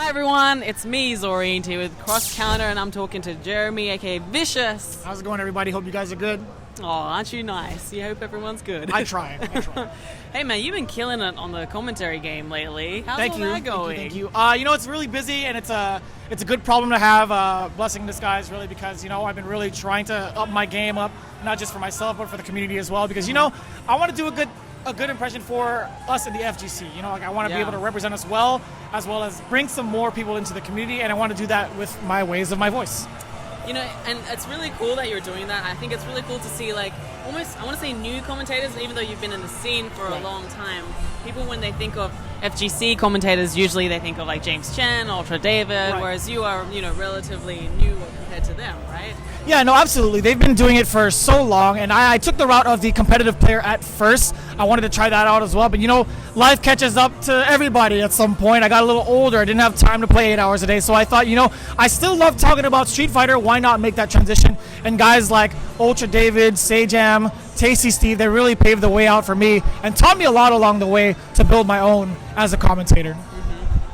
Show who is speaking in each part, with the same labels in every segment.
Speaker 1: Hi everyone, it's me, Zoreen, here with Cross Counter, and I'm talking to Jeremy, aka Vicious.
Speaker 2: How's it going, everybody? Hope you guys are good.
Speaker 1: Oh, aren't you nice? You hope everyone's good.
Speaker 2: I try.
Speaker 1: Hey man, you've been killing it on the commentary game lately. How's
Speaker 2: Thank
Speaker 1: all
Speaker 2: you.
Speaker 1: that going?
Speaker 2: Thank you. It's really busy, and it's a good problem to have. Blessing in disguise, really, because I've been really trying to up my game up, not just for myself but for the community as well. Because I want to do a good impression for us in the FGC. I want to be able to represent us well as bring some more people into the community, and I want to do that with my ways of my voice.
Speaker 1: And it's really cool that you're doing that. I think it's really cool to see, almost, I want to say new commentators, even though you've been in the scene for a long time. People, when they think of FGC commentators, usually they think of, James Chen, Ultra David, whereas you are, relatively new compared to them, right?
Speaker 2: Yeah, no, absolutely. They've been doing it for so long, and I took the route of the competitive player at first. I wanted to try that out as well, but life catches up to everybody at some point. I got a little older. I didn't have time to play 8 hours a day, so I thought, I still love talking about Street Fighter. Why not make that transition? And guys like Ultra David, Sajam, Tasty Steve, they really paved the way out for me and taught me a lot along the way to build my own as a commentator.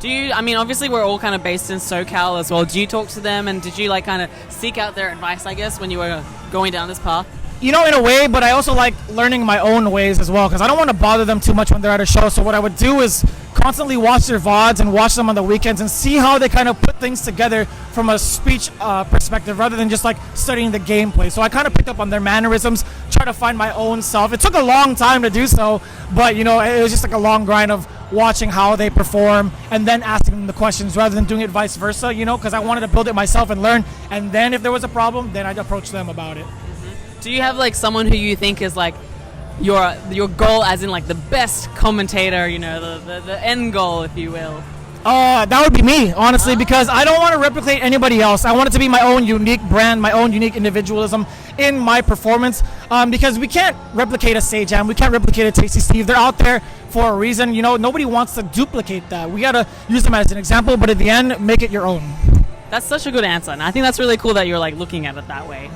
Speaker 1: Obviously we're all kind of based in SoCal as well. Do you talk to them, and did you kind of seek out their advice, I guess, when you were going down this path?
Speaker 2: In a way, but I also like learning my own ways as well, because I don't want to bother them too much when they're at a show. So what I would do is constantly watch their VODs and watch them on the weekends and see how they kind of put things together from a speech perspective rather than just studying the gameplay. So I kind of picked up on their mannerisms, try to find my own self. It took a long time to do so, but it was just a long grind of watching how they perform and then asking them the questions rather than doing it vice versa, because I wanted to build it myself and learn. And then if there was a problem, then I'd approach them about it.
Speaker 1: Do you have someone who you think is your goal, as in the best commentator, the end goal, if you will?
Speaker 2: That would be me, honestly, because I don't want to replicate anybody else. I want it to be my own unique brand, my own unique individualism in my performance, because we can't replicate a Sajam, we can't replicate a Tasty Steve. They're out there for a reason. Nobody wants to duplicate that. We got to use them as an example, but at the end, make it your own.
Speaker 1: That's such a good answer, and I think that's really cool that you're looking at it that way.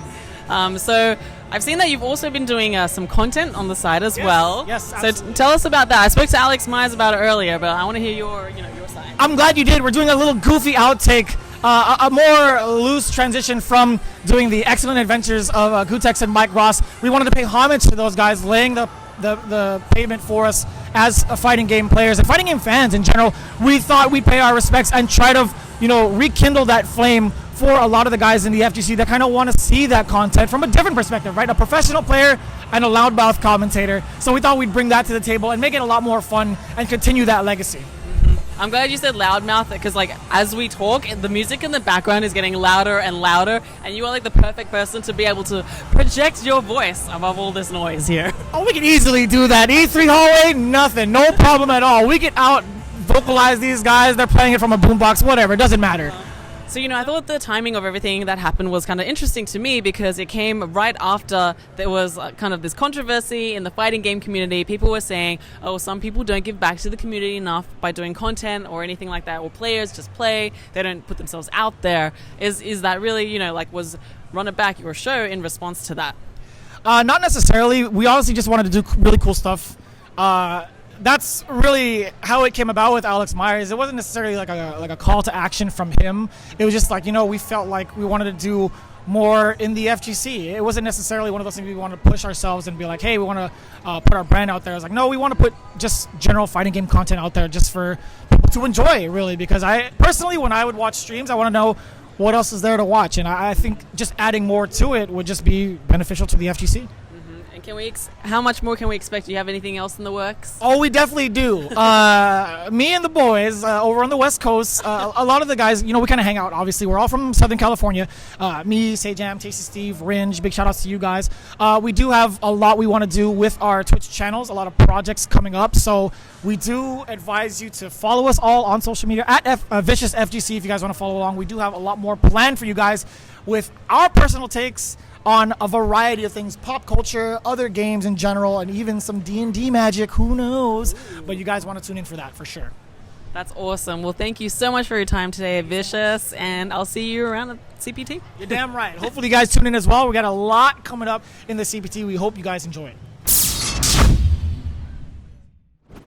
Speaker 1: So I've seen that you've also been doing some content on the side as well.
Speaker 2: Yes,
Speaker 1: so tell us about that. I spoke to Alex Myers about it earlier, but I want to hear your side.
Speaker 2: I'm glad you did. We're doing a little goofy outtake, a more loose transition from doing the excellent adventures of Gutex and Mike Ross. We wanted to pay homage to those guys, laying the pavement for us as fighting game players and fighting game fans in general. We thought we'd pay our respects and try to, rekindle that flame for a lot of the guys in the FGC that kind of want to see that content from a different perspective, right? A professional player and a loudmouth commentator. So we thought we'd bring that to the table and make it a lot more fun and continue that legacy.
Speaker 1: I'm glad you said loudmouth, because as we talk, the music in the background is getting louder and louder, and you are the perfect person to be able to project your voice above all this noise here.
Speaker 2: Oh, we can easily do that. E3 hallway, nothing, no problem at all. We can out vocalize these guys. They're playing it from a boombox, whatever. It doesn't matter.
Speaker 1: So, I thought the timing of everything that happened was kind of interesting to me, because it came right after there was kind of this controversy in the fighting game community. People were saying, some people don't give back to the community enough by doing content or anything like that, or players just play, they don't put themselves out there. Is that really, was Run It Back your show in response to that?
Speaker 2: Not necessarily. We honestly just wanted to do really cool stuff. That's really how it came about with Alex Myers. It wasn't necessarily like a call to action from him. It was just we felt like we wanted to do more in the FGC. It wasn't necessarily one of those things we wanted to push ourselves and be like, hey, we want to put our brand out there. I was like, no, we want to put just general fighting game content out there just for people to enjoy, really. Because I personally, when I would watch streams, I want to know what else is there to watch. And I think just adding more to it would just be beneficial to the FGC.
Speaker 1: And how much more can we expect? Do you have anything else in the works?
Speaker 2: Oh, we definitely do. Me and the boys over on the West Coast, a lot of the guys, we kind of hang out, obviously. We're all from Southern California. Me, Sajam, Tasty Steve, Ringe, big shout outs to you guys. We do have a lot we want to do with our Twitch channels, a lot of projects coming up. So we do advise you to follow us all on social media at Vicious FGC if you guys want to follow along. We do have a lot more planned for you guys with our personal takes on a variety of things, pop culture, other games in general, and even some D&D magic, who knows? But you guys want to tune in for that, for sure.
Speaker 1: That's awesome. Well, thank you so much for your time today, Vicious, and I'll see you around at CPT.
Speaker 2: You're damn right. Hopefully you guys tune in as well. We got a lot coming up in the CPT. We hope you guys enjoy it.